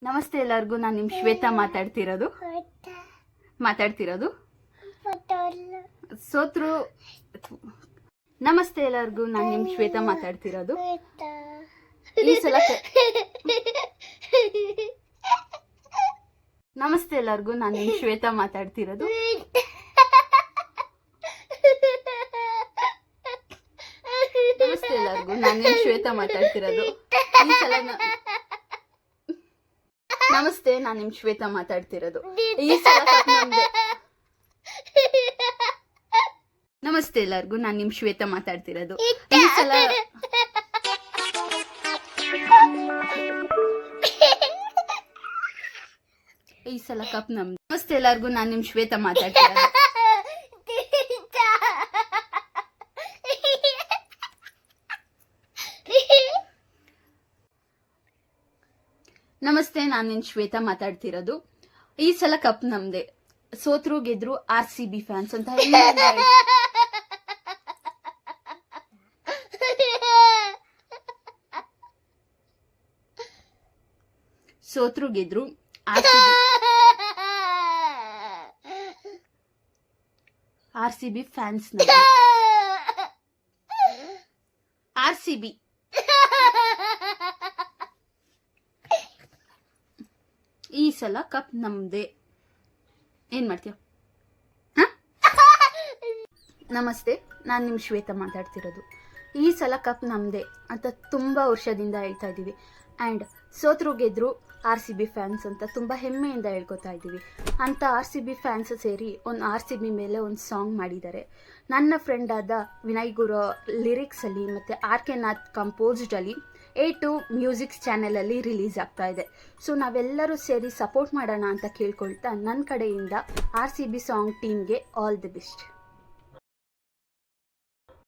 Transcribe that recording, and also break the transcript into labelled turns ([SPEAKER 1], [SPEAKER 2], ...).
[SPEAKER 1] ನಮಸ್ತೆ ಎಲ್ಲರಿಗೂ, ನಾನು ನಿಮ್ಮ ಶ್ವೇತಾ ಮಾತಾಡ್ತಿರೋದು ಸೋತ್ರು. ನಮಸ್ತೆ ಎಲ್ಲರಿಗೂ, ನಾನು ನಿಮ್ಮ ಶ್ವೇತಾ ಮಾತಾಡ್ತಿರೋದು. ಈ ಸಲ ನಮಸ್ತೆ ಎಲ್ಲರಿಗೂ, ನಾನು ನಿಮ್ಮ ಶ್ವೇತಾ ಮಾತಾಡ್ತಿರೋದು. ನಮಸ್ತೆ ಎಲ್ಲರಿಗೂ, ನಾನು ನಿಮ್ಮ ಶ್ವೇತಾ ಮಾತಾಡ್ತಿರೋದು. ಈ ಸಲ ನಮಸ್ತೆ, ನಾನು ನಿಮ್ ಶ್ವೇತಾ ಮಾತಾಡ್ತಿರೋದು. ಈ ಸಲ ಕಪ್ ನಮ್ದೆ. ನಮಸ್ತೆ ಎಲ್ಲರಿಗೂ, ನಾನು ನಿಮ್ ಶ್ವೇತಾ ಮಾತಾಡ್ತಿರೋದು. ಈ ಸಲ ಕಪ್ ನಮ್ದು. ನಮಸ್ತೆ ಎಲ್ಲರಿಗೂ, ನಾನು ನಿಮ್ ಶ್ವೇತಾ ಮಾತಾಡ್ತಿರೋದು. ನಮಸ್ತೆ, ನಾನು ನಿನ್ ಶ್ವೇತಾ ಮಾತಾಡ್ತಿರೋದು. ಈ ಸಲ ಕಪ್ ನಮ್ದೆ. ಸೋತ್ರು ಗೆದ್ರು RCB ಫ್ಯಾನ್ಸ್ ಅಂತ ಸೋತ್ರು ಗೆದ್ರು RCB ಫ್ಯಾನ್ಸ್. RCB ಈ ಸಲ ಕಪ್ ನಮ್ದೆ. ಏನ್ ಮಾಡ್ತೀಯ? ನಮಸ್ತೆ, ನಾನು ನಿಮ್ ಶ್ವೇತಾ ಮಾತಾಡ್ತಿರೋದು. ಈ ಸಲ ಕಪ್ ನಮ್ದೆ ಅಂತ ತುಂಬಾ ವರ್ಷದಿಂದ ಹೇಳ್ತಾ ಇದೀವಿ. ಅಂಡ್ ಸೋತ್ರು ಗೆದ್ರು RCB ಫ್ಯಾನ್ಸ್ ಅಂತ ತುಂಬಾ ಹೆಮ್ಮೆಯಿಂದ ಹೇಳ್ಕೊತಾ ಇದ್ದೀವಿ. ಅಂತ RCB ಫ್ಯಾನ್ಸ್ ಸೇರಿ ಒಂದು RCB ಮೇಲೆ ಒಂದು ಸಾಂಗ್ ಮಾಡಿದ್ದಾರೆ. ನನ್ನ ಫ್ರೆಂಡ್ ಆದ ವಿನಯ್ ಗುರು ಲಿರಿಕ್ಸ್ ಅಲ್ಲಿ ಮತ್ತೆ RK ನಾಥ್ ಕಂಪೋಸ್ಡ್ ಅಲ್ಲಿ A2 ಮ್ಯೂಸಿಕ್ಸ್ ಚಾನೆಲ್ ಅಲ್ಲಿ ರಿಲೀಸ್ ಆಗ್ತಾ ಇದೆ. ಸೊ ನಾವೆಲ್ಲರೂ ಸೇರಿ ಸಪೋರ್ಟ್ ಮಾಡೋಣ ಅಂತ ಕೇಳ್ಕೊಳ್ತಾ ನನ್ನ ಕಡೆಯಿಂದ RCB ಸಾಂಗ್ ಟೀಮ್ಗೆ ಆಲ್ ದಿ ಬೆಸ್ಟ್.